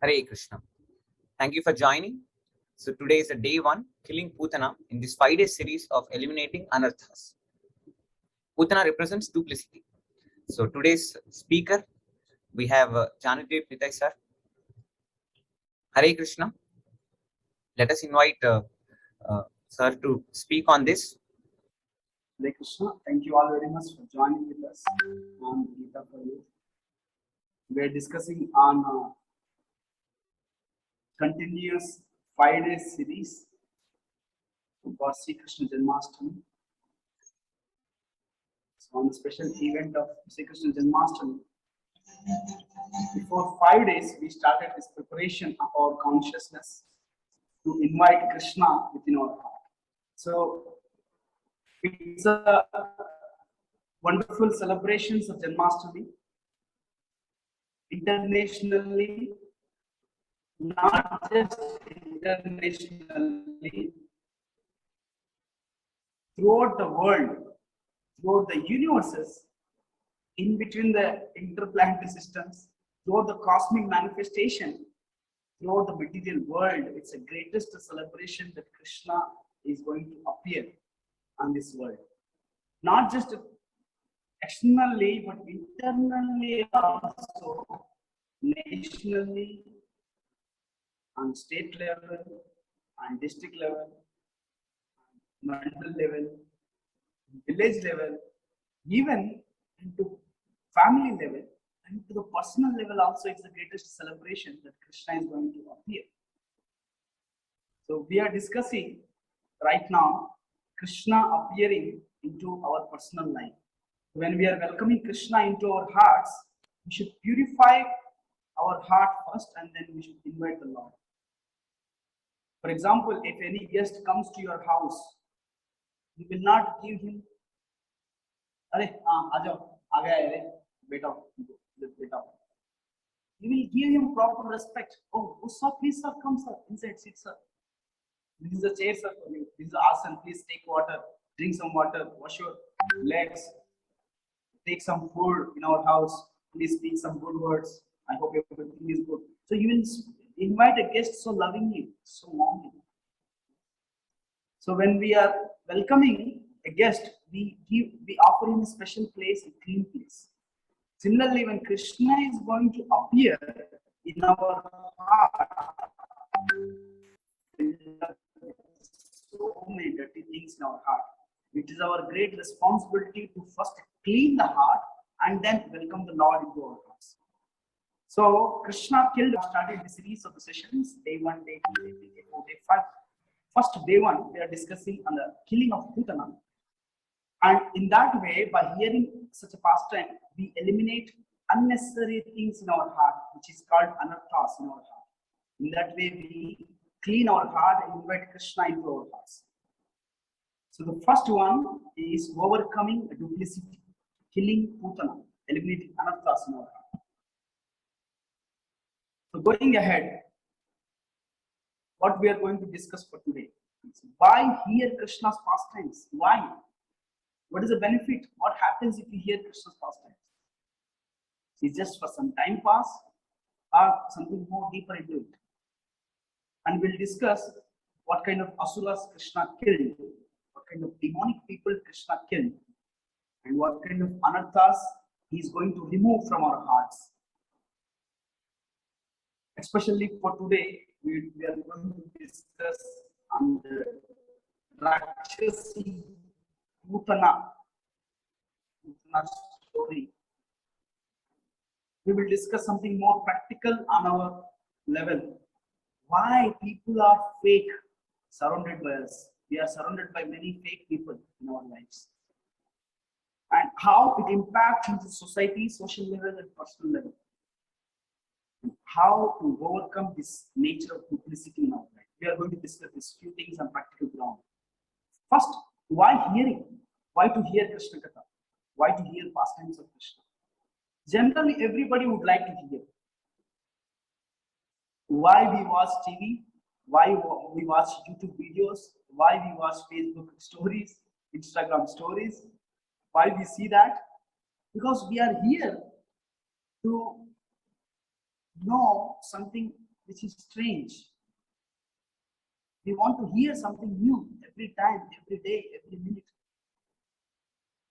Hare Krishna. Thank you for joining. So today is a day one, killing Pūtanā in this 5-day series of eliminating Anarthas. Pūtanā represents duplicity. So today's speaker, we have Janmastami Nitai sir. Hare Krishna. Let us invite sir to speak on this. Hare Krishna. Thank you all very much for joining with us on Gita for You. We are discussing on continuous 5-day series for Sri Krishna Janmastami. So on the special event of Sri Krishna Janmastami, before 5 days we started this preparation of our consciousness to invite Krishna within our heart. So it's a wonderful celebrations of Janmastami internationally, not just internationally, throughout the world, throughout the universes, in between the interplanetary systems, throughout the cosmic manifestation, throughout the material world. It's the greatest celebration that Krishna is going to appear on this world. Not just externally, but internally also, nationally, on state level, on district level, mandal level, village level, even into family level, and to the personal level also. It's the greatest celebration that Krishna is going to appear. So we are discussing right now Krishna appearing into our personal life. When we are welcoming Krishna into our hearts, we should purify our heart first, and then we should invite the Lord. For example, if any guest comes to your house, you will not give him, "Are, aajo, aa gaya hai, beta, beta." You will give him proper respect. "Oh, sir, please sir, come sir, inside, sit sir. This is a chair sir for you. This is asan. Please take water, drink some water, wash your legs, take some food in our house. Please speak some good words. I hope everything is good." So you will invite a guest so lovingly, so warmly. So when we are welcoming a guest, we offer him a special place, a clean place. Similarly, when Krishna is going to appear in our heart, so many dirty things in our heart. It is our great responsibility to first clean the heart and then welcome the Lord into our hearts. So Krishna started the series of the sessions, day 1, day 2, day 3, day 4, day 5. First, day 1, we are discussing on the killing of Putana. And in that way, by hearing such a pastime, we eliminate unnecessary things in our heart, which is called Anarthas in our heart. In that way, we clean our heart and invite Krishna into our hearts. So the first one is overcoming duplicity, killing Putana, eliminating Anarthas in our heart. So going ahead, what we are going to discuss for today is why hear Krishna's pastimes? Why? What is the benefit? What happens if we hear Krishna's pastimes? Is just for some time pass or something more deeper into it? And we'll discuss what kind of Asuras Krishna killed, what kind of demonic people Krishna killed, and what kind of Anarthas he is going to remove from our hearts. Especially for today, we are going to discuss on the Rakshasi Pūtanā story. We will discuss something more practical on our level. Why people are fake surrounded by us. We are surrounded by many fake people in our lives. And how it impacts into society, social level and personal level. How to overcome this nature of duplicity in our life. We are going to discuss these few things on practical ground. First, why hearing? Why to hear Krishna Katha? Why to hear pastimes of Krishna? Generally, everybody would like to hear. Why we watch TV? Why we watch YouTube videos? Why we watch Facebook stories, Instagram stories? Why we see that? Because we are here to know something which is strange. We want to hear something new every time, every day, every minute.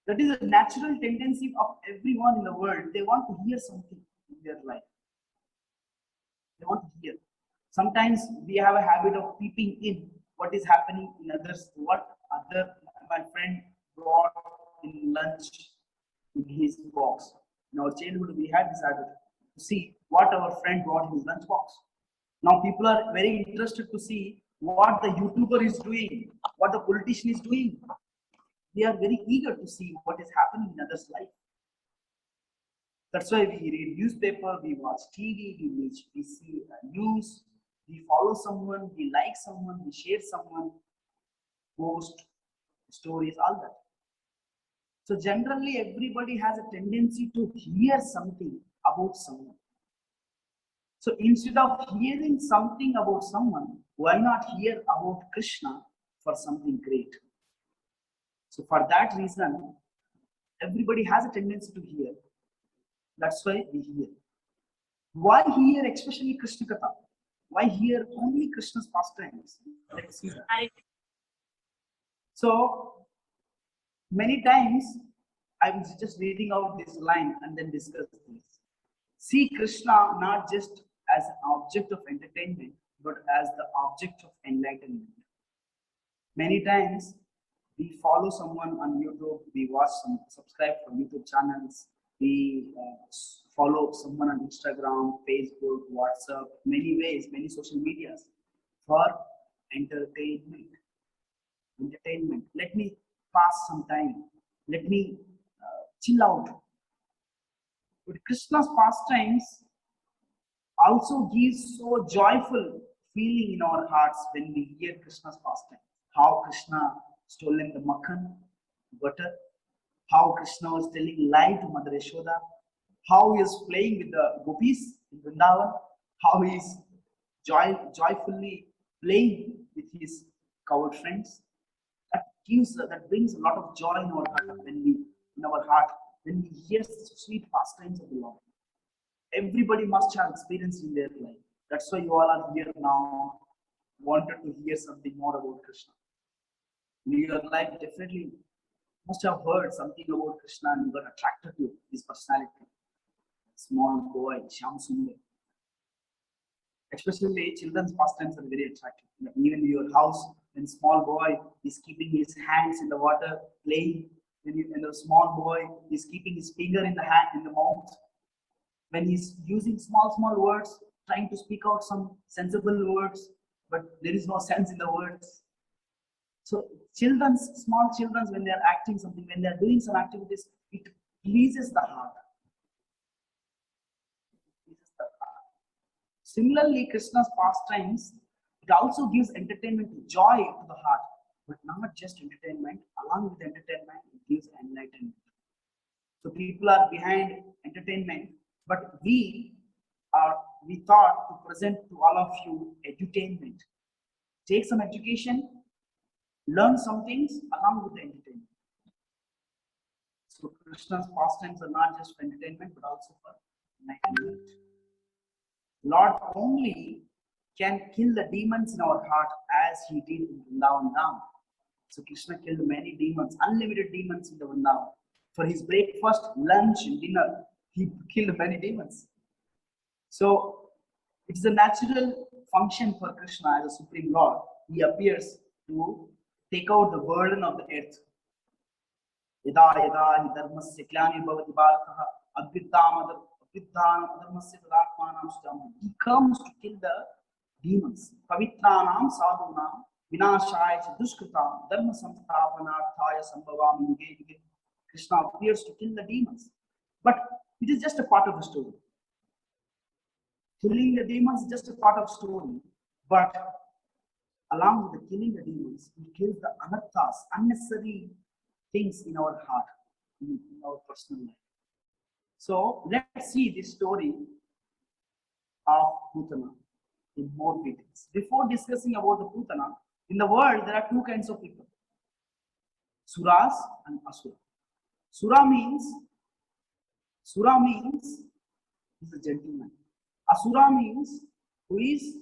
That is a natural tendency of everyone in the world. They want to hear something in their life. They want to hear. Sometimes we have a habit of peeping in what is happening in others, what my friend brought in lunch in his box. In our childhood, we had this habit to see what our friend brought in his lunch box. Now people are very interested to see what the YouTuber is doing, what the politician is doing. They are very eager to see what is happening in others' life. That's why we read newspaper, we watch TV, we see news, we follow someone, we like someone, we share someone, post, stories, all that. So generally, everybody has a tendency to hear something about someone. So instead of hearing something about someone, why not hear about Krishna for something great? So for that reason, everybody has a tendency to hear. That's why we hear. Why hear especially Krishna Katha? Why hear only Krishna's pastimes? Let's see that. So many times I was just reading out this line and then discuss this. See Krishna not just as an object of entertainment, but as the object of enlightenment. Many times we follow someone on YouTube, we watch some, subscribe for YouTube channels, we follow someone on Instagram, Facebook, WhatsApp, many ways, many social medias for entertainment. Entertainment. Let me pass some time. Let me chill out. But Krishna's pastimes also gives so joyful feeling in our hearts when we hear Krishna's pastime. How Krishna stolen the makhan, butter, how Krishna was telling lie to Mother Yashoda, how he is playing with the gopis in Vrindavan, how he is joyfully playing with his coward friends. That brings a lot of joy in our heart when we hear such sweet pastimes of the Lord. Everybody must have experienced in their life. That's why you all are here now, wanted to hear something more about Krishna. In your life, definitely must have heard something about Krishna and you got attracted to his personality. Small boy, Shyam Sundar. Especially children's pastimes are very attractive. Even in your house, when small boy is keeping his hands in the water, playing, when the small boy is keeping his finger in the mouth, when he's using small words, trying to speak out some sensible words, but there is no sense in the words. So small children, when they are acting something, when they are doing some activities, it pleases the heart. Similarly, Krishna's pastimes, it also gives entertainment, joy to the heart, but not just entertainment. Along with entertainment, it gives enlightenment. So people are behind entertainment, but we thought to present to all of you edutainment. Take some education, learn some things along with the entertainment. So Krishna's pastimes are not just for entertainment, but also for enlightenment. Lord only can kill the demons in our heart as he did in Vrindavan Dham. So Krishna killed many demons, unlimited demons in the Vrindavan. For his breakfast, lunch, and dinner, he killed many demons. So it is a natural function for Krishna as a Supreme Lord. He appears to take out the burden of the earth. Yada yada hi dharmasya klani bhavati bharataha abhiddham adharmasya tadatmanam sudam. He comes to kill the demons. Pavitranam sadhunam vinashaya cha dushkritam dharma samsthapanarthaya sambhavami yuge yuge. Krishna appears to kill the demons. But it is just a part of the story. Killing the demons is just a part of the story. But along with the killing the demons, he kills the Anarthas, unnecessary things in our heart, in our personal life. So let's see this story of Putana in more details. Before discussing about the Putana, in the world there are two kinds of people: Suras and Asura. Sura means he's a gentleman. Asura means who is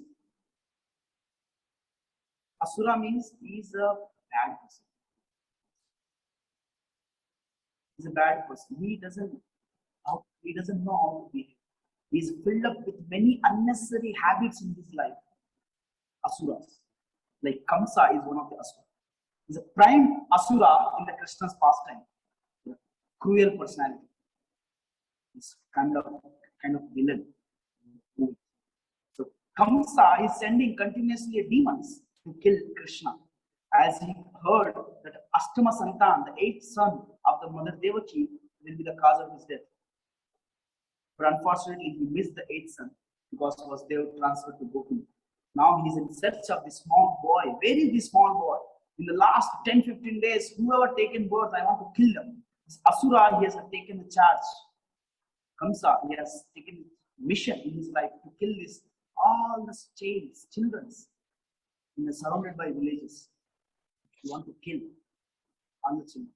Asura means he is a bad person. He's a bad person. He doesn't know how to behave. He is filled up with many unnecessary habits in his life. Asuras. Like Kaṁsa is one of the Asuras. He's a prime Asura in the Krishna's pastime. Cruel personality. He's kind of villain. So Kaṁsa is sending continuously demons to kill Krishna, as he heard that Ashtama Santan, the eighth son of the mother Devaki, will be the cause of his death. But unfortunately, he missed the eighth son because he was there transferred to Gokul. Now he is in search of this small boy. Where is this small boy? In the last 10-15 days, whoever taken birth, I want to kill them. This Asura, he has taken the charge. Kaṁsa, he has taken mission in his life to kill this all the children surrounded by villages. He want to kill all the children.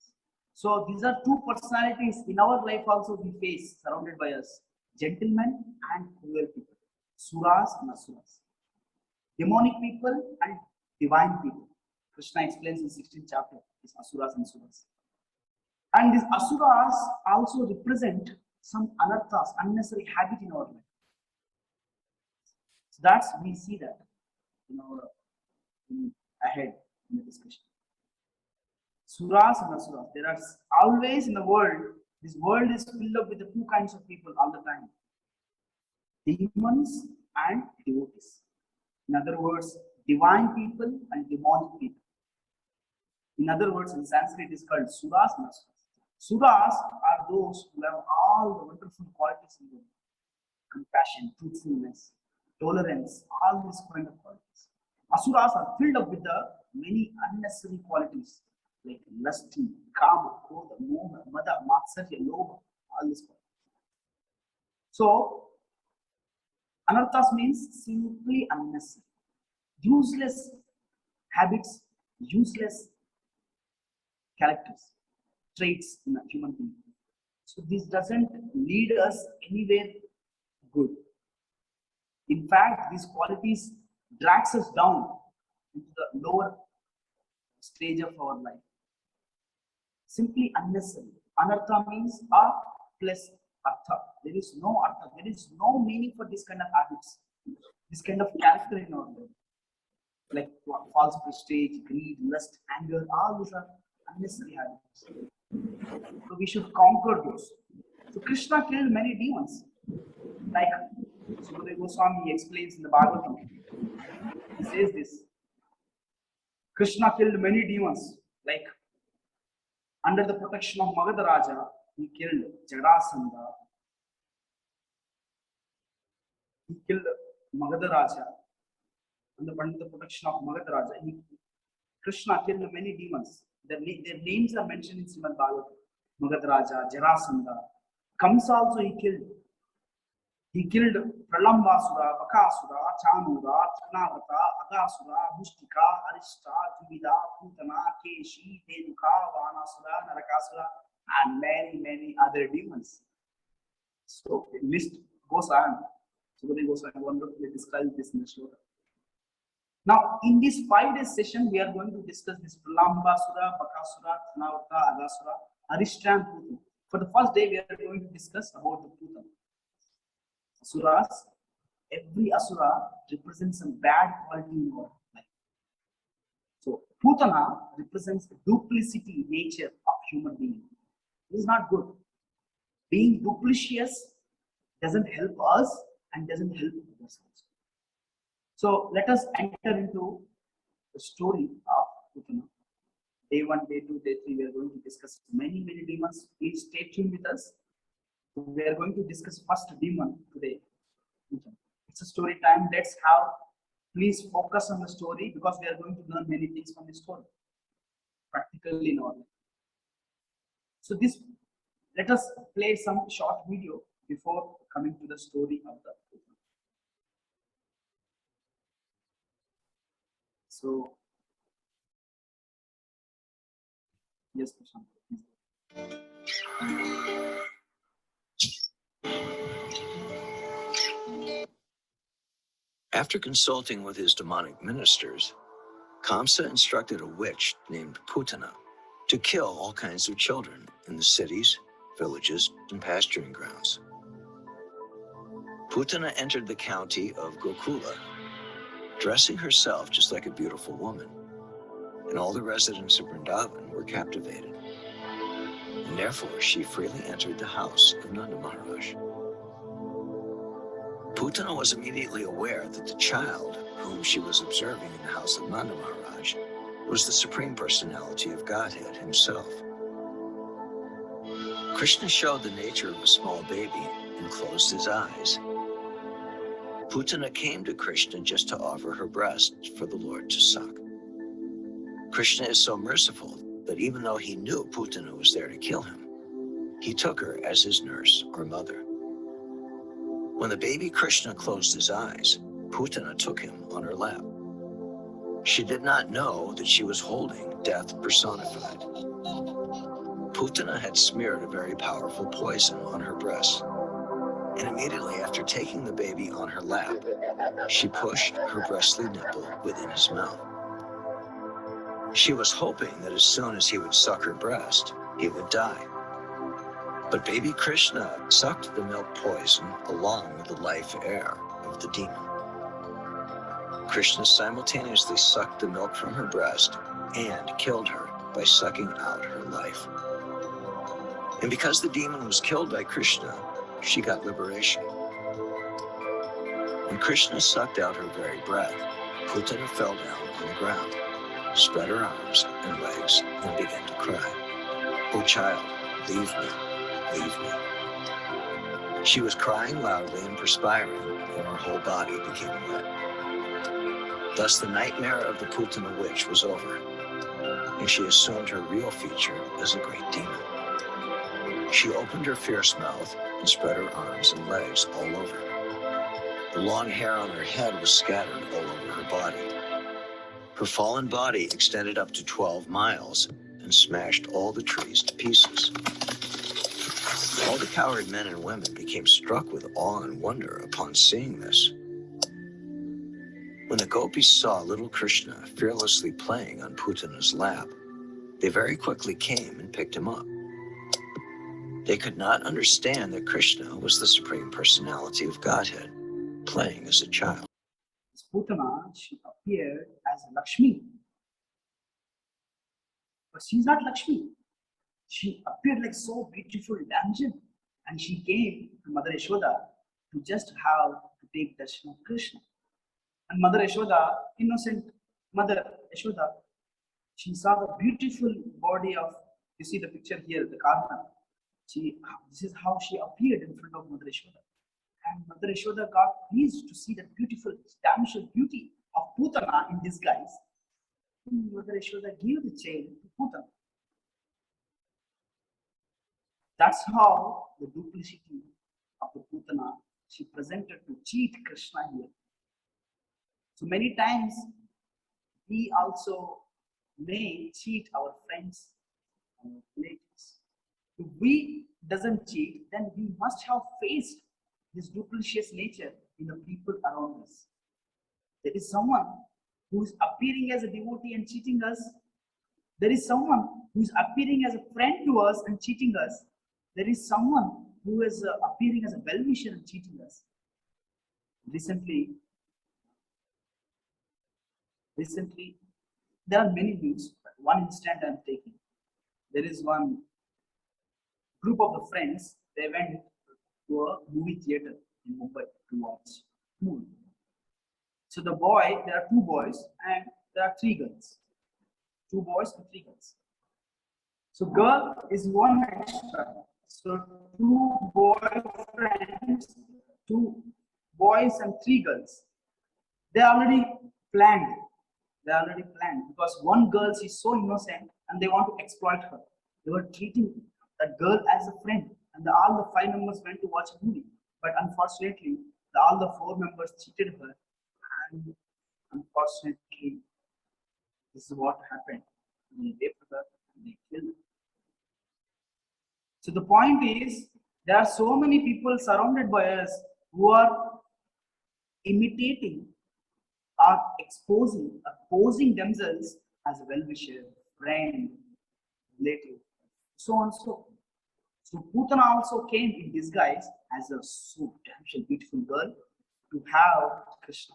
So these are two personalities in our life also we face, surrounded by us. Gentlemen and cruel people. Suras and Asuras. Demonic people and divine people. Krishna explains in 16th chapter, these Asuras and Suras. And these Asuras also represent some Anarthas, unnecessary habit in our life. So we see that ahead in the discussion. Suras and Asuras. There are always in the world, this world is filled up with the two kinds of people all the time. Demons and devotees. In other words, divine people and demonic people. In other words, in Sanskrit it is called Suras and Asuras. Suras are those who have all the wonderful qualities in them. Compassion, truthfulness, tolerance, all these kind of qualities. Asuras are filled up with the many unnecessary qualities like lusty, kama, krodha, moha, mada, matsarya, lobha, all these qualities. So, Anarthas means simply unnecessary. Useless habits, useless characters, traits in a human being. So this doesn't lead us anywhere good. In fact, these qualities drags us down into the lower stage of our life. Simply unnecessary. Anartha means a plus artha. There is no artha. There is no meaning for this kind of habits, this kind of character in our life. Like false prestige, greed, lust, anger, all these are unnecessary habits. So we should conquer those. So Krishna killed many demons. Like Śukadeva Gosvāmī explains in the Bhagavatam. He says this. Krishna killed many demons. Like under the protection of Magadharāja, he killed Jarāsandha. He killed Magadharāja. Under the protection of Magadharāja, Krishna killed many demons. Their names are mentioned in Srimad Bhagavatam. Magadharāja, Jarāsandha. Kaṁsa also he killed. He killed Pralamba, Baka, Canura, Trnavarta, Aghāsura, Mustika, Arista, Dvivida, Pūtanā, Keśī, Dhenuka, Banasura, Narakāsura, and many other demons. So the list goes on. So the Gosvāmī wonderfully describes this in the Sura. Now, in this 5-day session, we are going to discuss this Pralambasura, Bakasura, Trnavarta, Aghāsura, Arista, and Pūtanā. For the first day, we are going to discuss about the Pūtanā. Asuras, every Asura represents some bad quality in our life. So, Pūtanā represents the duplicity nature of human being. This is not good. Being duplicitous doesn't help us and doesn't help others also. So let us enter into the story of Pūtanā. Day 1, day 2, day 3, we are going to discuss many demons. Please stay tuned with us. We are going to discuss first demon today. It's a story time. Please focus on the story because we are going to learn many things from the story. Practically in our life. So let us play some short video before coming to the story of the Pūtanā. So, yes, Krishna. After consulting with his demonic ministers, Kaṁsa instructed a witch named Putana to kill all kinds of children in the cities, villages, and pasturing grounds. Putana entered the county of Gokula, dressing herself just like a beautiful woman, and all the residents of Vrindavan were captivated, and therefore she freely entered the house of Nanda Maharaj. Putana was immediately aware that the child whom she was observing in the house of Nanda Maharaj was the Supreme Personality of Godhead himself. Krishna showed the nature of a small baby and closed his eyes. Putana came to Krishna just to offer her breast for the Lord to suck. Krishna is so merciful that even though he knew Putana was there to kill him, he took her as his nurse or mother. When the baby Krishna closed his eyes, Putana took him on her lap. She did not know that she was holding death personified. Putana had smeared a very powerful poison on her breast, and immediately after taking the baby on her lap, she pushed her breastly nipple within his mouth. She was hoping that as soon as he would suck her breast, he would die. But baby Krishna sucked the milk poison along with the life air of the demon. Krishna simultaneously sucked the milk from her breast and killed her by sucking out her life. And because the demon was killed by Krishna, she got liberation. When Krishna sucked out her very breath, Putana fell down on the ground, spread her arms and legs, and began to cry. "Oh child, leave me, leave me." She was crying loudly and perspiring, and her whole body became wet. Thus the nightmare of the Putana witch was over, and she assumed her real feature as a great demon. She opened her fierce mouth and spread her arms and legs all over. The long hair on her head was scattered all over her body. Her fallen body extended up to 12 miles and smashed all the trees to pieces. All the coward men and women became struck with awe and wonder upon seeing this. When the gopis saw little Krishna fearlessly playing on Putana's lap, they very quickly came and picked him up. They could not understand that Krishna was the Supreme Personality of Godhead, playing as a child. Putana, she appeared as Lakshmi. But she's not Lakshmi. She appeared like so beautiful damsel, and she came to Mother Yashoda to just have to take darshan of Krishna. And Mother Yashoda, innocent Mother Yashoda, she saw the beautiful body of, you see the picture here, the Karna. This is how she appeared in front of Mother Yashoda. And Mother Yashoda got pleased to see that beautiful damsel beauty of Putana in disguise. And Mother Yashoda gave the child to Putana. That's how the duplicity of the Putana she presented to cheat Krishna here. So many times we also may cheat our friends, our relatives. If we doesn't cheat, then we must have faced this duplicitous nature in the people around us. There is someone who is appearing as a devotee and cheating us. There is someone who is appearing as a friend to us and cheating us. There is someone who is appearing as a well-wisher and cheating us. Recently, there are many news, but one instant I am taking. There is one group of the friends, they went to a movie theater in Mumbai to watch a movie. So the boy, there are two boys and there are three girls. Two boys and three girls. So girl is one extra. So two boyfriends, two boys and three girls. They already planned. Because one girl is so innocent and they want to exploit her. They were treating that girl as a friend, and all the 5 members went to watch a movie. But unfortunately, all the 4 members cheated her, and unfortunately, this is what happened. They raped her and they killed her. So the point is, there are so many people surrounded by us who are imitating are posing themselves as a well-wisher, friend, relative, so on and so forth. So Putana also came in disguise as a so damn beautiful girl to have Krishna.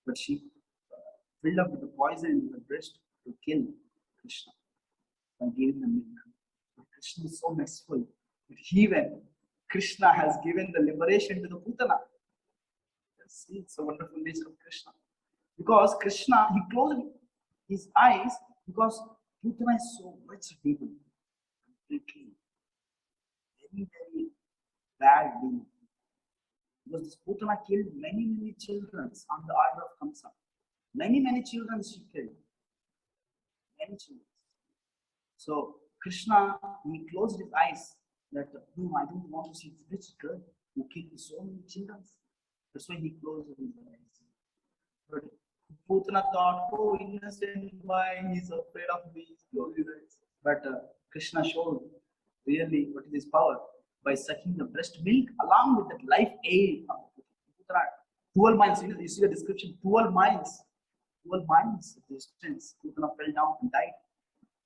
But she filled up with the poison in her breast to kill Krishna and gave him the milk. But Krishna is so merciful that even Krishna has given the liberation to the Putana. See, it's a wonderful nature of Krishna. Because Krishna, he closed his eyes because Putana is so much evil, completely, very, very bad demon. Because this Putana killed many children on the order of Kaṁsa. Many children she killed. Many children. So Krishna, he closed his eyes that no, I don't want to see this rich girl who killed so many children. That's why he closed his eyes. But Putana thought, oh, innocent, why he's afraid of me, he's closed his eyes. But Krishna showed really what is his power by sucking the breast milk along with that life aid of Putana. 12 miles, you see the description, 12 miles distance. Putana fell down and died.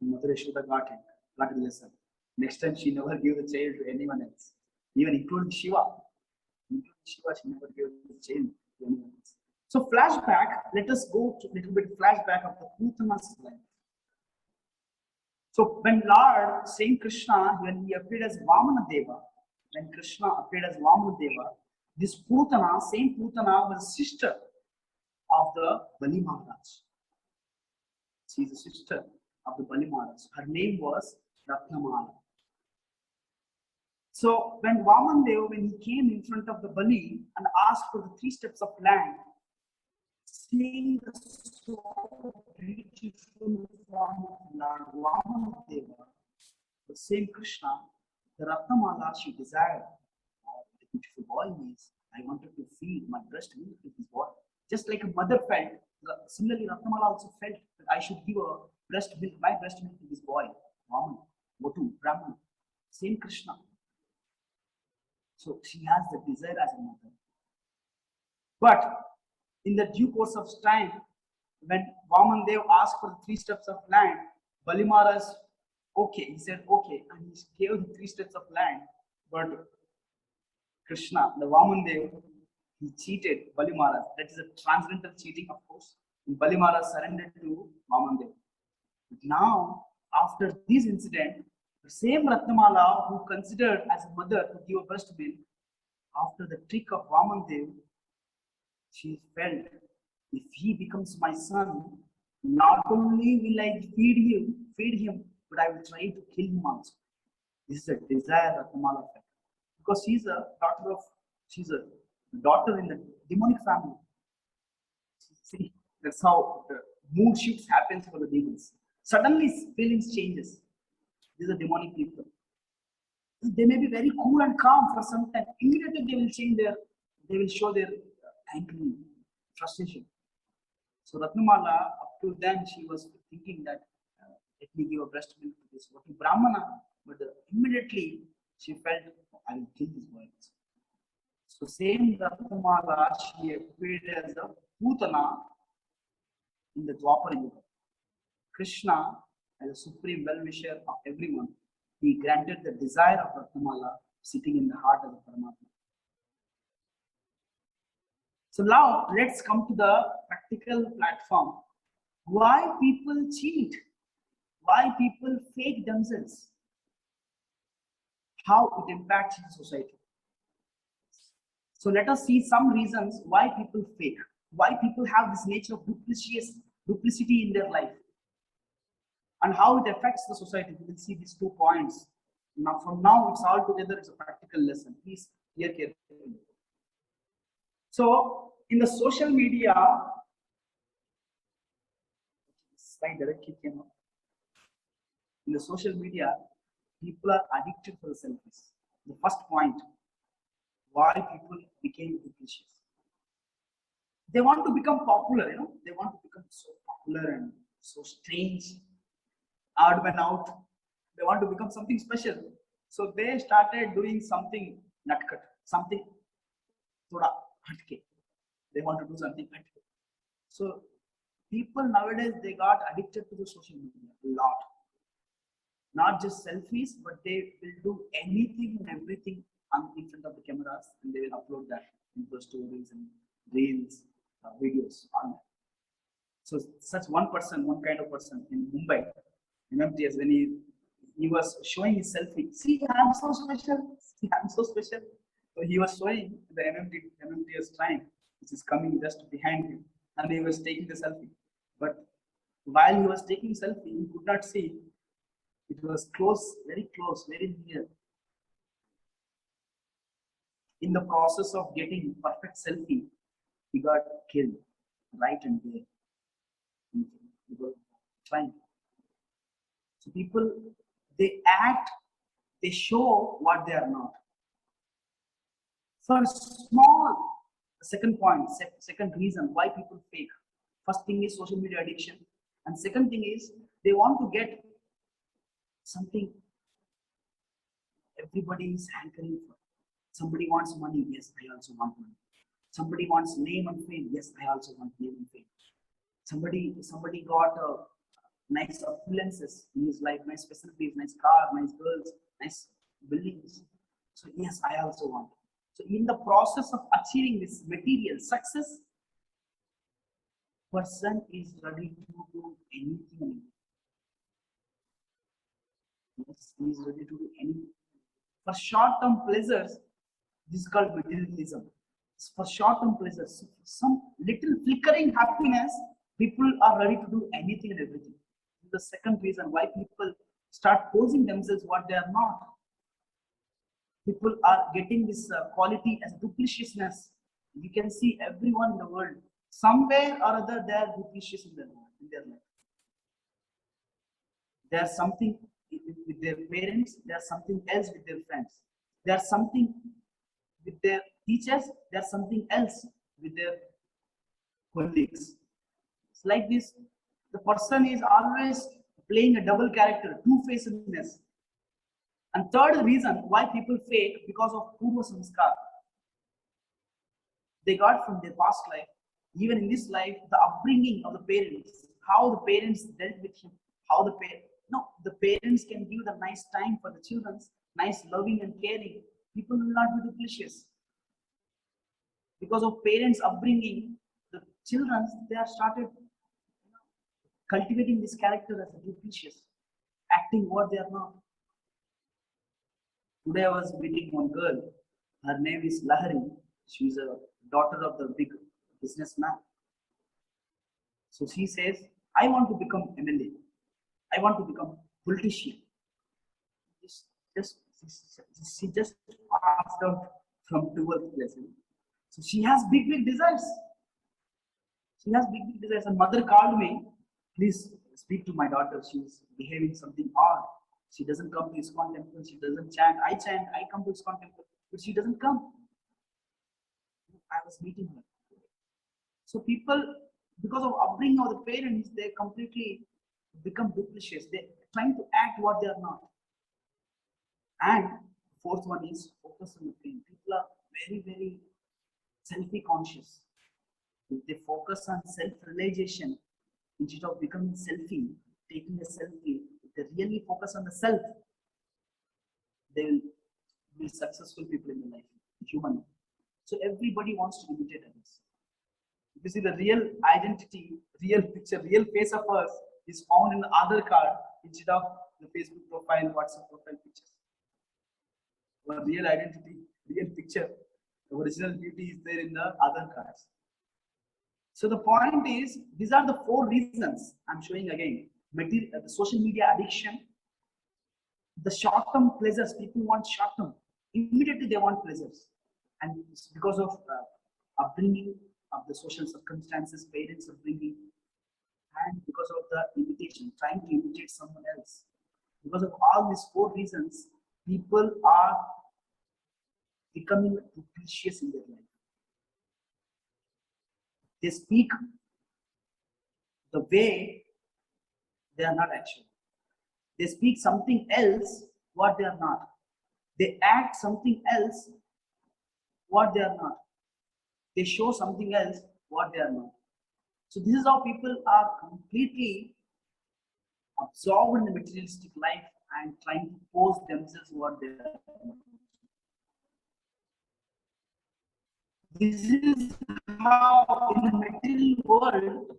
Mother Yashoda got a lesson. Next time she never gave the child to anyone else, even including Shiva. She never gave the child to anyone else. So flashback, let us go to a little bit flashback of the Putana's life. So when Lord, Saint Krishna, when he appeared as Vamana Deva, this Putana, Saint Putana was sister of the Bali Maharaj. She is a sister of the Bali Maharaj. Her name was Ratnamala. So when Vamandev, when he came in front of the Bali and asked for the 3 steps of land, seeing the so beautiful form of Lord Vamanadeva, the same Krishna, the Ratnamala she desired, the beautiful boy means, I wanted to feed my breast milk with this boy. Just like a mother felt, similarly Ratnamala also felt that I should give a breast milk, my breast milk to this boy, Vaman, Gotu, Brahman, same Krishna. So she has the desire as a mother. But in the due course of time, when Vamandev asked for the 3 steps of land, Bali Maharaj, okay, he said okay, and he gave the 3 steps of land. But Krishna, the Vamandev, he cheated Bali Maharaj. That is a transcendental cheating, of course. And Bali Maharaj surrendered to Vamandev. But now, after this incident, the same Ratnamala who considered as a mother to give a breast milk, after the trick of Vamandev, she felt, if he becomes my son, not only will I feed him, but I will try to kill him also. This is a desire Ratnamala felt. Because she's a daughter in the demonic family. See, that's how the mood shifts happens for the demons. Suddenly feelings changes. These are demonic people. They may be very cool and calm for some time. Immediately they will show their angry frustration. So Ratnamala, up to then, she was thinking that let me give a breast milk to this Brahmana, but immediately she felt, I will kill this boy. So same Ratnamala, she appeared as a Putana in the Dwapara Yuga. Krishna, as a supreme well-wisher of everyone, he granted the desire of Ratnamala sitting in the heart of the Paramatma. So now let's come to the practical platform. Why people cheat? Why people fake themselves? How it impacts the society. So let us see some reasons why people fake, why people have this nature of duplicity in their life, and how it affects the society. We will see these 2 points. Now, from now, it's all together, it's a practical lesson. Please hear carefully. So, in the social media, slide directly came up. In the social media, people are addicted to the selfies. The first point, why people became duplicitous. They want to become popular, they want to become so popular and so strange, odd man out. They want to become something special. So they started doing something nutcut, something thoda hatke. They want to do something hatke. So people nowadays, they got addicted to the social media a lot. Not just selfies, but they will do anything and everything in front of the cameras, and they will upload that into the stories and reels, videos on that. So such one kind of person in Mumbai, MMTS, when he was showing his selfie, see, I'm so special, see, I'm so special. So he was showing the MMTS train, which is coming just behind him, and he was taking the selfie. But while he was taking selfie, he could not see. It was close, very near. In the process of getting perfect selfie, he got killed right and there. People trying. So people, they act, they show what they are not. For small, second point, second reason why people fake. First thing is social media addiction, and second thing is they want to get something everybody is hankering for. Somebody wants money, yes, I also want money. Somebody wants name and fame, yes, I also want name and fame. Somebody got nice affluences in his life, nice facilities, nice car, nice girls, nice buildings. So yes, I also want. So in the process of achieving this material success, person is ready to do anything. Yes, he is ready to do anything. For short-term pleasures, this is called materialism. For short-term pleasures, some little flickering happiness, people are ready to do anything and everything. The second reason why people start posing themselves what they are not. People are getting this quality as dupliciousness. You can see everyone in the world, somewhere or other, they are duplicious in their life. There's something with their parents, there's something else with their friends. There's something with their teachers, there's something else with their colleagues. It's like this, the person is always playing a double character, two-facedness. And third reason why people fake, because of purva samskar. They got from their past life, even in this life, the upbringing of the parents, how the parents dealt with him, how the parents can give the nice time for the children, nice loving and caring. People will not be duplicious. Because of parents' upbringing, the children, they have started cultivating this character as a duplicious, acting what they are not. Today I was meeting one girl. Her name is Lahari. She's a daughter of the big businessman. So she says, I want to become MLA. I want to become politician. She just passed out from 12th class. So she has big desires. She has big desires. And mother called me, please speak to my daughter. She's behaving something odd. She doesn't come to ISKCON temple. She doesn't chant. I come to ISKCON temple, but she doesn't come. I was meeting her. So people, because of upbringing of the parents, they completely become duplicious. They're trying to act what they are not. And fourth one is focus on the pain. People are very selfie conscious. If they focus on self-realization instead of becoming selfie, taking a selfie, if they really focus on the self, they will be successful people in the life, human. So everybody wants to imitate others. If you see the real identity, real picture, real face of us is found in the Aadhaar card instead of the Facebook profile, WhatsApp profile pictures. Our real identity, real picture, the original beauty is there in the Aadhaar cards. So the point is, these are the 4 reasons I'm showing again. The social media addiction, the short-term pleasures, people want short-term. Immediately they want pleasures. And it's because of upbringing, of the social circumstances, parents upbringing, and because of the imitation, trying to imitate someone else. Because of all these 4 reasons, people are becoming duplicious in their life. They speak the way they are not actually. They speak something else what they are not. They act something else what they are not. They show something else what they are not. So this is how people are completely absorbed in the materialistic life and trying to pose themselves what they are. This is how in the material world,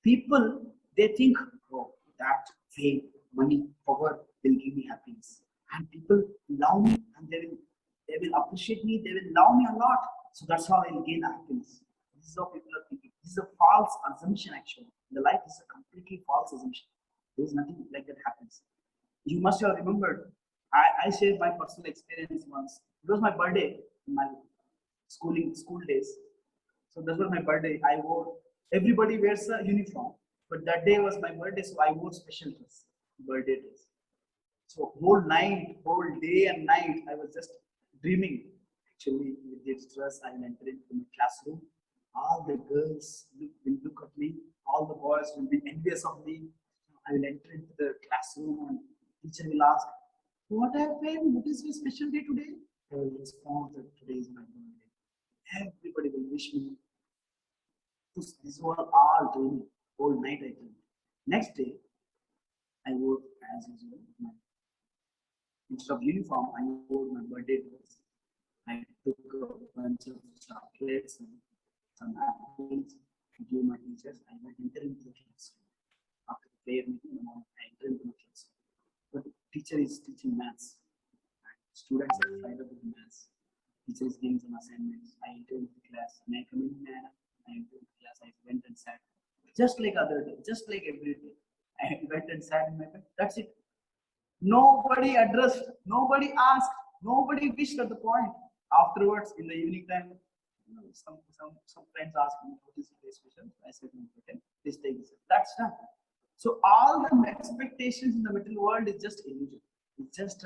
people, they think, oh, that fame, money, power will give me happiness. And people love me and they will appreciate me, they will love me a lot. So that's how I'll gain happiness. This is how people are thinking. This is a false assumption actually. The life is a completely false assumption. There is nothing like that happens. You must have remembered, I shared my personal experience once. It was my birthday in my school days. So that was my birthday. I wore, everybody wears a uniform, but that day was my birthday, so I wore special dress, birthday dress. So whole night, whole day and night, I was just dreaming. Actually, with this dress, I will enter into my classroom. All the girls will look at me. All the boys will be envious of me. I will enter into the classroom and teacher will ask, "What happened? What is your special day today?" I will respond that today is my birthday. Everybody will wish me. This was all dreaming. Whole night I dreamed. Next day, I wore as usual. Instead of uniform, I wore my birthday dress. I took a bunch of chocolates and some apples to give my teachers. I went enter into the classroom. After the prayer meeting in the morning, I entered into the classroom. But the teacher is teaching maths. Students are tired of the maths. Teacher is giving some assignments. I entered into the class. And I come in, I entered the class. I went and sat. Just like other day, just like every day. I went and sat in my bed. That's it. Nobody addressed, nobody asked, nobody wished at the point. Afterwards, in the evening time, some friends asked me, what is today's special? I said, no, please take this. That's done. So all the expectations in the material world is just illusion. It's just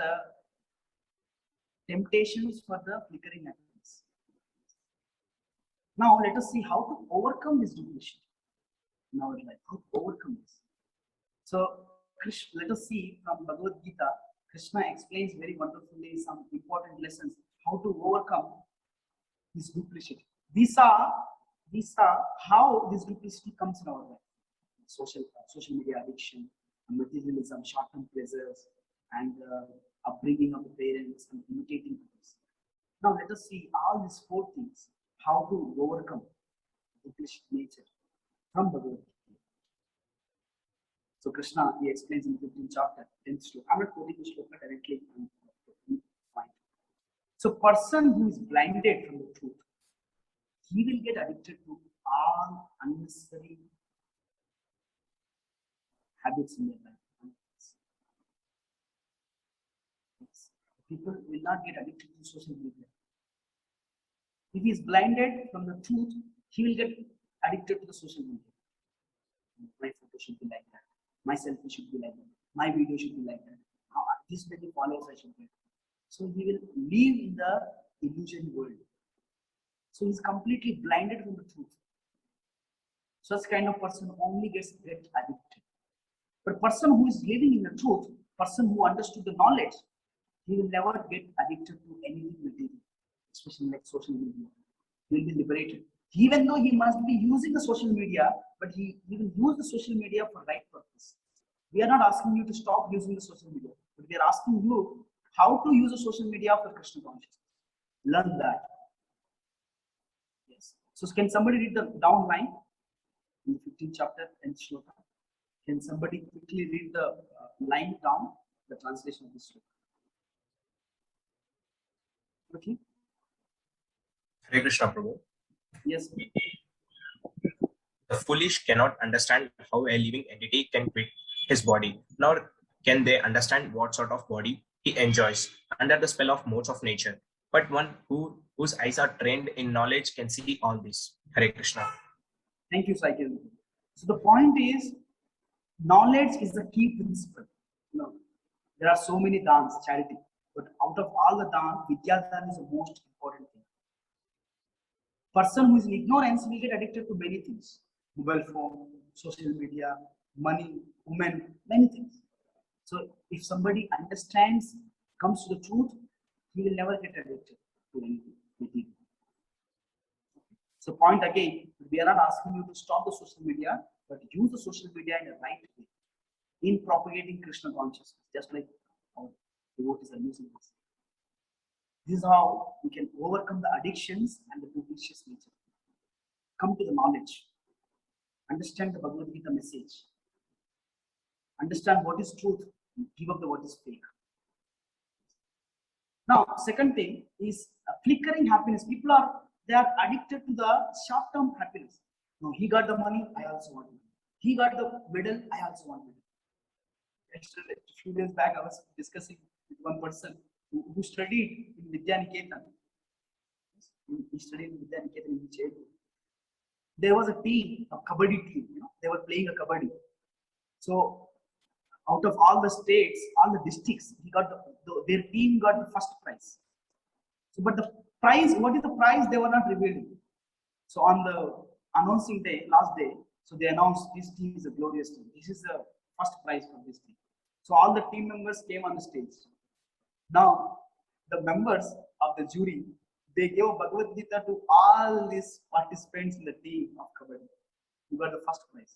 temptations for the flickering happiness. Now let us see how to overcome this duplicity in our life. How to overcome this. So let us see from Bhagavad Gita. Krishna explains very wonderfully some important lessons how to overcome this duplicity. These are how this duplicity comes in our life. Social media addiction, materialism, short-term pleasures, and upbringing of the parents and imitating others. Now let us see all these four things, how to overcome duplicity nature from Bhagavad Gita. So Krishna, he explains in the 15th chapter, 10th sloka. I'm not quoting the sloka directly. Fine. So person who is blinded from the truth, he will get addicted to all unnecessary habits in their life. People will not get addicted to social media. If he is blinded from the truth, he will get addicted to the social media. My photo should be like that. My selfie should be like that. My video should be like that. This many followers I should get. So he will live in the illusion world. So he's completely blinded from the truth. Such kind of person only get addicted. But person who is living in the truth, person who understood the knowledge, he will never get addicted to anything material, especially like social media. He will be liberated. Even though he must be using the social media, but he will use the social media for right purpose. We are not asking you to stop using the social media, but we are asking you how to use the social media for Krishna consciousness. Learn that. Yes. So can somebody read the down line in the 15th chapter and shloka? Can somebody quickly read the line down, the translation of this shloka? Okay. Hare Krishna Prabhu. Yes. The foolish cannot understand how a living entity can quit his body, nor can they understand what sort of body he enjoys under the spell of modes of nature. But one whose eyes are trained in knowledge can see all this. Hare Krishna. Thank you, Saikil. So the point is, knowledge is the key principle. There are so many dāns, charity, but out of all the dān, Vidya dān is the most important thing. Person who is in ignorance will get addicted to many things: mobile phone, social media, money, women, many things. So if somebody understands, comes to the truth, he will never get addicted to anything. So point again, we are not asking you to stop the social media, but use the social media in a right way in propagating Krishna consciousness, just like our devotees are using this. This is how we can overcome the addictions and the duplicitous nature. Come to the knowledge. Understand the Bhagavad Gita message. Understand what is truth. And give up the what is fake. Now, second thing is flickering happiness. People they are addicted to the short-term happiness. No, he got the money, I also want it. He got the medal, I also want it. Yesterday, a few days back, I was discussing with one person who studied in Vidyaniketan. He studied in Vidyaniketan in Yadu. There was a team, a kabaddi team. They were playing a kabaddi. So, out of all the states, all the districts, he got their team got the first prize. So, but the prize, what is the prize? They were not revealing. So, on the announcing day, last day, so they announced this team is a glorious team. This is the first prize for this team. So, all the team members came on the stage. Now, the members of the jury, they gave Bhagavad Gita to all these participants in the team of Kabaddi. You got the first prize.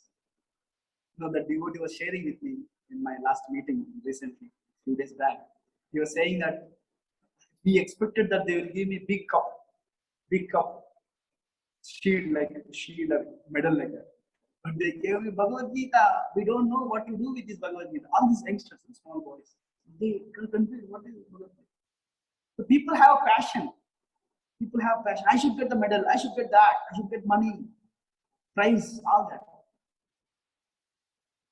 The devotee was sharing with me in my last meeting recently, a few days back. He was saying that we expected that they will give me big cup, shield, medal like that. But they gave me Bhagavad Gita. We don't know what to do with this Bhagavad Gita. All these youngsters and small boys, they confused what is Bhagavad Gita. So people have passion. People have passion. I should get the medal. I should get that. I should get money, prize, all that.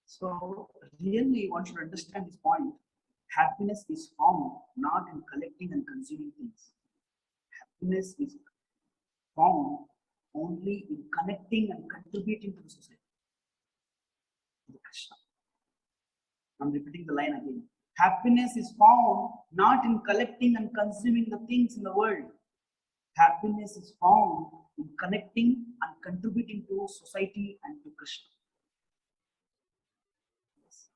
So really, one should understand this point. Happiness is found not in collecting and consuming things. Happiness is found only in connecting and contributing to the society. To Krishna. I'm repeating the line again. Happiness is found not in collecting and consuming the things in the world. Happiness is found in connecting and contributing to society and to Krishna.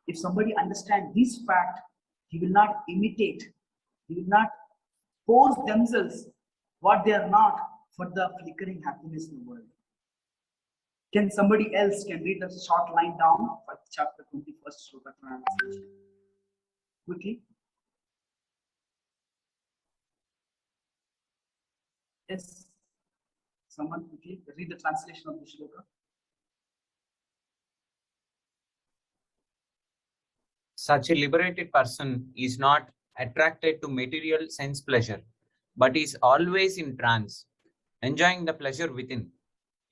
If somebody understands this fact, he will not imitate, he will not force themselves what they are not for the flickering happiness in the world. Can somebody else read a short line down for chapter 21st Shloka translation? Quickly. Yes. Someone quickly read the translation of the shloka. Such a liberated person is not attracted to material sense pleasure, but is always in trance, enjoying the pleasure within.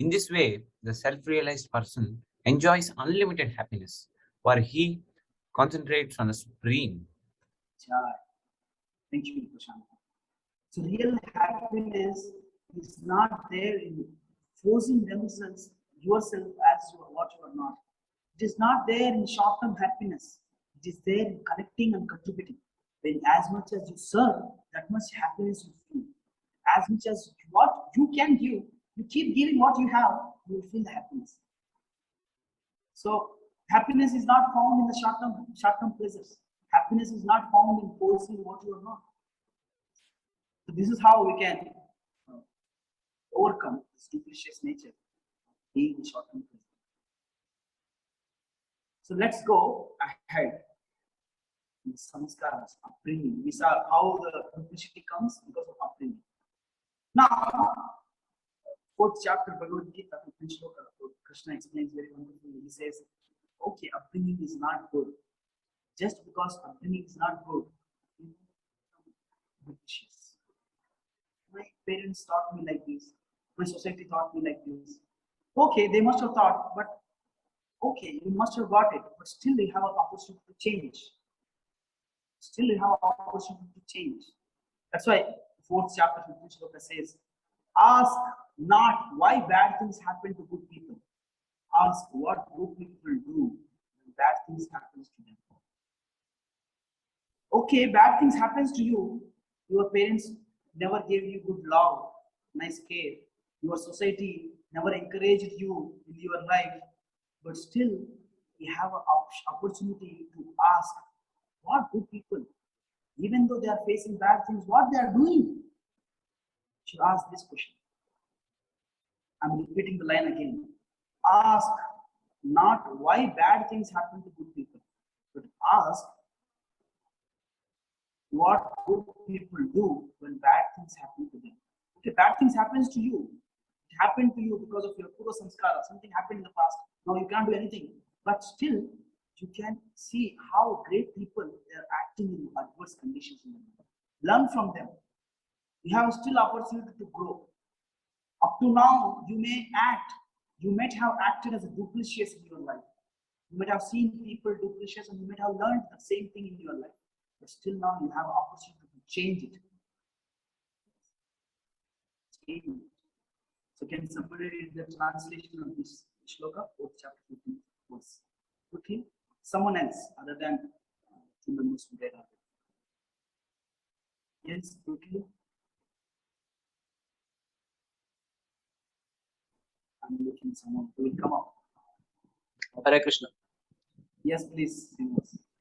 In this way, the self-realized person enjoys unlimited happiness, for he concentrates on the supreme. Thank you, Prashant. So real happiness is not there in forcing themselves, yourself as you are, what you are not. It is not there in short-term happiness. It is there in connecting and contributing. When as much as you serve, that much happiness you feel. As much as what you can give, you keep giving what you have, you will feel the happiness. So happiness is not found in the short-term pleasures. Happiness is not found in forcing what you are not. So this is how we can overcome this duplicitous nature being the short-term pleasure. So let's go ahead. The samskaras, upbringing. We saw how the duplicity comes because of upbringing. Now, fourth chapter Bhagavad Gita, Krishna explains very wonderfully. He says, okay, upbringing is not good. Just because upbringing is not good, duplicitous. My parents taught me like this. My society taught me like this. Okay, they must have thought, but okay, you must have got it, but still you have an opportunity to change. Still you have an opportunity to change. That's why fourth chapter 15th shloka says, ask not why bad things happen to good people. Ask what good people do when bad things happen to them. Okay, bad things happens to you. Your parents never gave you good love, nice care. Your society never encouraged you in your life. But still, you have an opportunity to ask what good people, even though they are facing bad things, what they are doing. You should ask this question. I'm repeating the line again. Ask not why bad things happen to good people, but ask what good people do when bad things happen to them. Okay, bad things happens to you. It happened to you because of your pura samskara. Something happened in the past. Now you can't do anything. But still, you can see how great people they are acting in adverse conditions. Learn from them. You have still opportunity to grow. Up to now, you might have acted as a duplicitous in your life. You might have seen people duplicitous and you might have learned the same thing in your life. But still now you have an opportunity to change it. So can somebody read the translation of this shloka, 4th chapter 15th verse? Quickly, someone else other than two members who read it. Yes, quickly. I'm looking someone who will come up. Hare Krishna. Yes, please.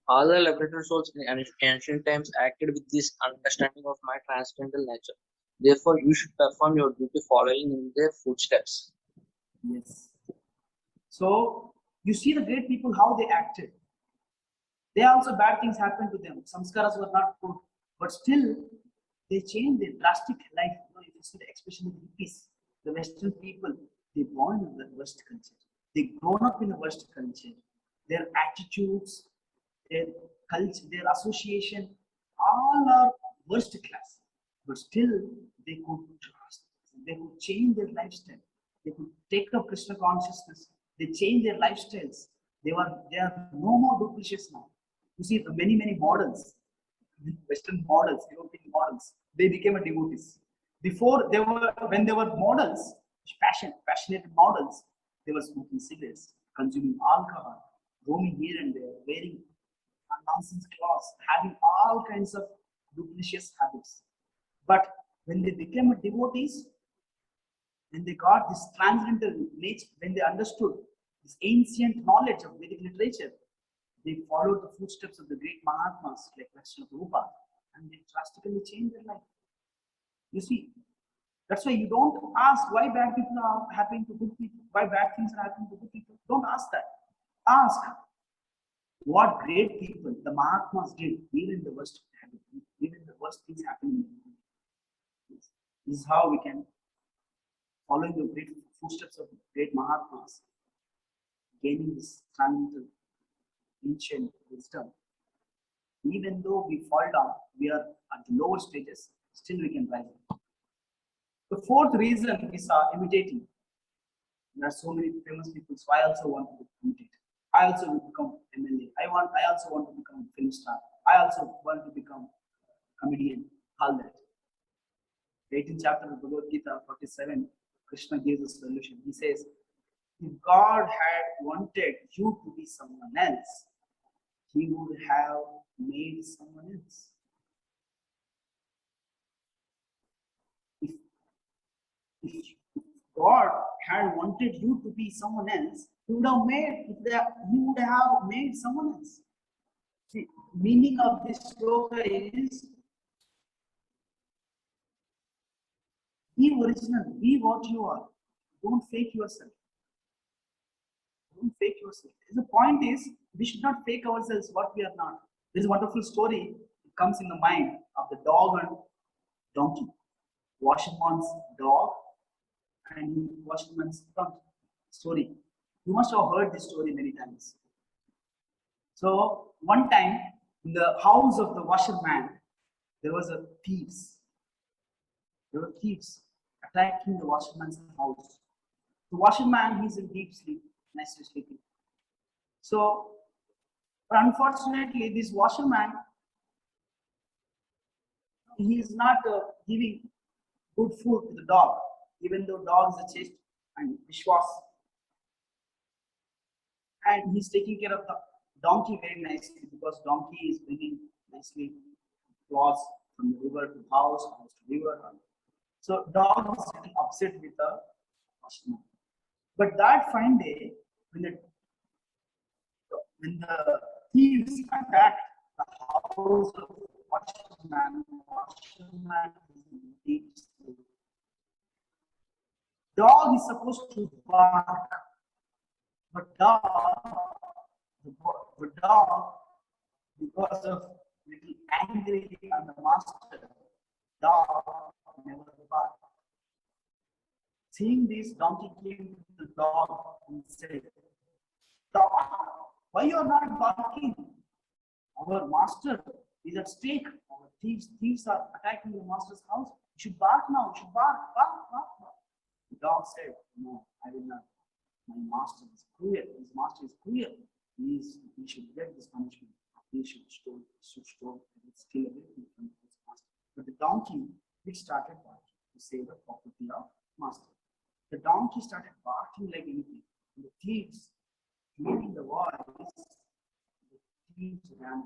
All the liberated souls in ancient times acted with this understanding of my transcendental nature. Therefore, you should perform your duty following in their footsteps. Yes. So, you see the great people, how they acted. They also bad things happened to them. Samskaras were not good. But still, they changed their drastic life. You know, if you see the especially the hippies, the Western people, they born in the West culture. They grown up in the West culture. Their attitudes, their culture, their association, all are worst class. But still, they could trust. They could change their lifestyle. They could take up Krishna consciousness. They change their lifestyles. They are no more duplicitous now. You see, the many models, Western models, European models, they became a devotees. Before when they were models, passionate models, they were smoking cigarettes, consuming alcohol, roaming here and there, wearing nonsense clothes, having all kinds of duplicitous habits. But when they became a devotees, when they got this transcendental nature, when they understood this ancient knowledge of Vedic literature, they followed the footsteps of the great Mahatmas like Krishna Pastimes, and they drastically changed their life. You see, that's why you don't ask why bad people are happening to good people, why bad things are happening to good people. Don't ask that. Ask what great people the Mahatmas did, even the worst things happening. This is how we can follow the great footsteps of great Mahatmas, gaining this transcendental ancient wisdom. Even though we fall down, we are at the lower stages, still we can rise up. The fourth reason is imitating. There are so many famous people, so I also want to imitate. I also will become MLA. I also want to become a film star. I also want to become a comedian. All that. 18th chapter of Bhagavad Gita, 47, Krishna gives a solution. He says, if God had wanted you to be someone else, He would have made someone else. If God had wanted you to be someone else, He would have made someone else. The meaning of this sloka is be original, be what you are. Don't fake yourself. Don't fake yourself. The point is, we should not fake ourselves what we are not. There is a wonderful story. It comes in the mind of the dog and donkey. Washerman's dog and washerman's donkey. Story. You must have heard this story many times. So one time, in the house of the washerman, there was a thieves. There were thieves attacking the washerman's house. The washerman, he's in deep sleep, nicely sleeping. So, but unfortunately, this washerman, he is not giving good food to the dog, even though dog is a chaste and vishwas. And he's taking care of the donkey very nicely because donkey is bringing nicely cloths from the river to house to river. So dog is getting upset with the washerman. But that fine day, when the thieves attacked the house of the washerman is in deep sleep. Dog is supposed to bark, but the dog, because of little angry on the master, dog never barked. Seeing this, donkey came to the dog and said, "Dog, why you are not barking? Our master is at stake. Our thieves are attacking the master's house. You should bark now. You should bark, bark, bark, bark." The dog said, "No, I will not. My master is cruel. His master is cruel. He should get this punishment. He should steal everything from his master." But the donkey, it started barking to save the property of master. The donkey started barking like anything. And the thieves, hearing the voice, the thieves ran.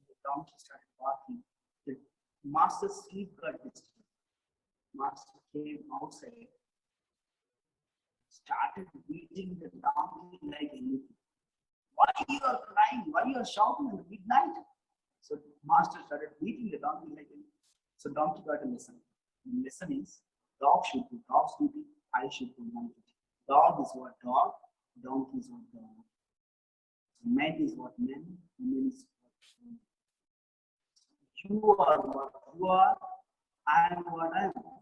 The donkey started barking. The master's sleep got disturbed. Master came outside, started beating the donkey like anything. "Why you are crying? Why you are shouting at midnight?" So master started beating the donkey like anything. So donkey got a lesson. The lesson is, dog should do dog's duty, I should do my duty. Dog is what dog, donkey is what dog. Man is what man, woman is what woman. You are what you are, I am what I am.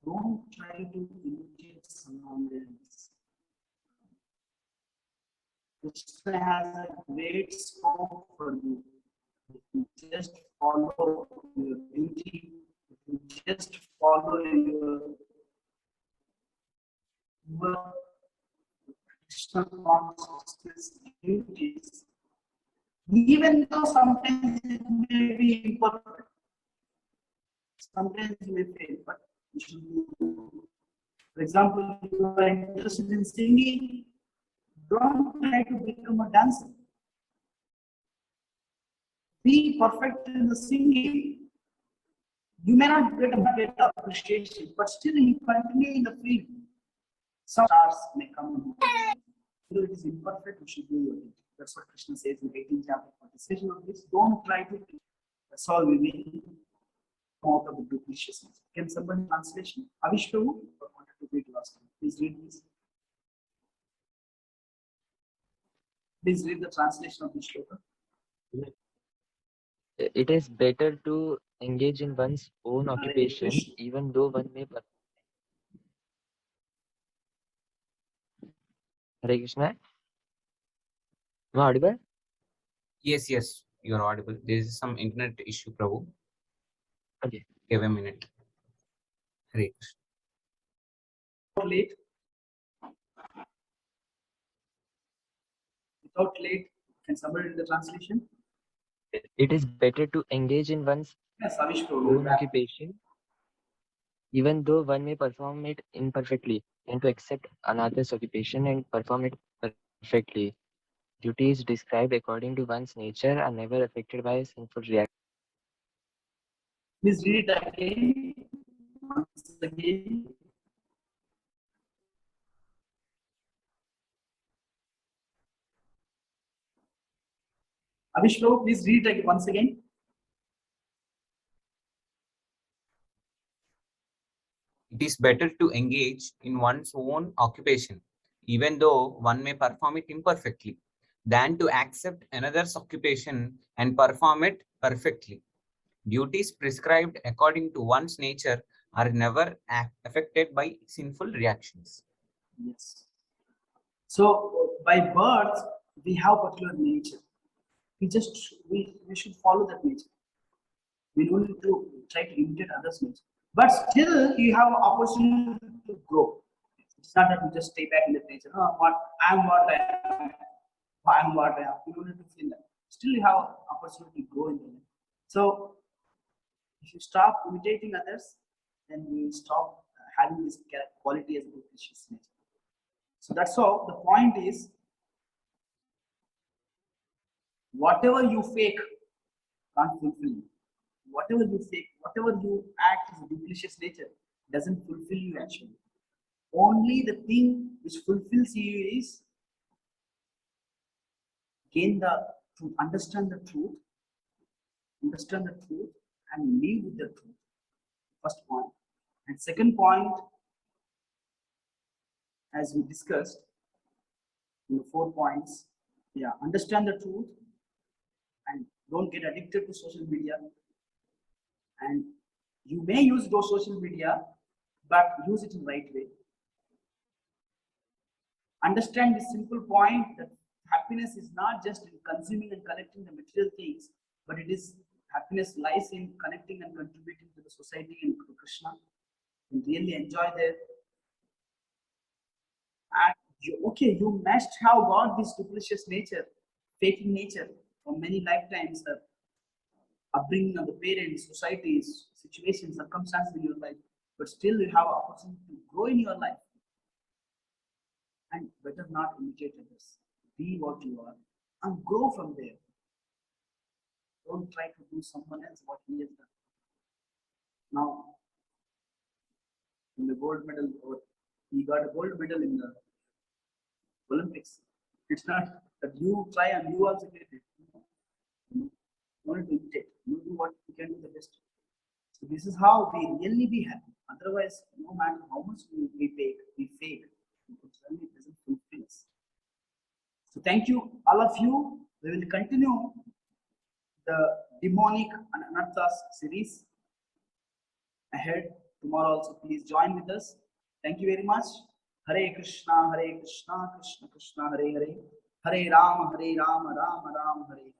Don't try to imitate someone else. Krishna has a great scope for you. If you just follow your duty, if you just follow your Krishna consciousness duties, even though sometimes it may be imperfect, sometimes you may fail, but you should do. For example, if you are interested in singing, don't try to become a dancer. Be perfect in the singing. You may not get appreciation, but still you continue in the field. Some stars may come. Though it is imperfect, you should do your duty. That's what Krishna says in 18th chapter. For decision of this, don't try to. That's all we need. Come out of the dupliciousness. Can somebody translation? Avishnu, wanted to read last time. Please read this. Please read the translation of this shloka. It is better to engage in one's own occupation, Krishna. even though one may. Hare Krishna. Am I audible? Yes, yes, you are audible. There is some internet issue, Prabhu. Okay. Give a minute. Hare Krishna. Late. Without late, can somebody read the translation? It is better to engage in one's Yes, Avishnu. own occupation, even though one may perform it imperfectly, and to accept another's occupation and perform it perfectly. Duties described according to one's nature are never affected by sinful reactions. Please read it again. Once again. Avishnu, please read it once again. It is better to engage in one's own occupation, even though one may perform it imperfectly, than to accept another's occupation and perform it perfectly. Duties prescribed according to one's nature are never affected by sinful reactions. Yes. So by birth, we have particular nature. We should follow that nature. We don't need to try to imitate others' nature. But still, you have opportunity to grow. It's not that you just stay back in that nature. Oh, I'm what I am. I'm what I am. You don't need to feel that. Still, you have opportunity to grow in the life. So, if you stop imitating others, then you will stop having this quality as a precious nature. So that's all. The point is, whatever you fake can't fulfill you. Whatever you fake, whatever you act as a duplicitous nature doesn't fulfill you actually. Only the thing which fulfills you is gain the truth, understand the truth, and live with the truth. First point. And second point, as we discussed in the 4 points, yeah, understand the truth and don't get addicted to social media. And you may use those social media, but use it in the right way. Understand this simple point that happiness is not just in consuming and collecting the material things, but it is happiness lies in connecting and contributing to the society and to Krishna, and really enjoy there. And you must have got this duplicitous nature, faking nature for many lifetimes, upbringing of the parents, societies, situations, circumstances in your life, but still you have opportunity to grow in your life. And better not imitate others. Be what you are and grow from there. Don't try to do someone else what he has done. Now, in the gold medal, or he got a gold medal in the Olympics. It's not that you try and you also get it. You don't imitate. You do what you can do the best. So this is how we really be happy. Otherwise, no matter how much we fake, it really doesn't fulfill us. So thank you, all of you. We will continue the demonic and Anarthas series ahead. Tomorrow also, please join with us. Thank you very much. Hare Krishna, Krishna Krishna, Hare Hare, Hare Rama, Rama Rama, Hare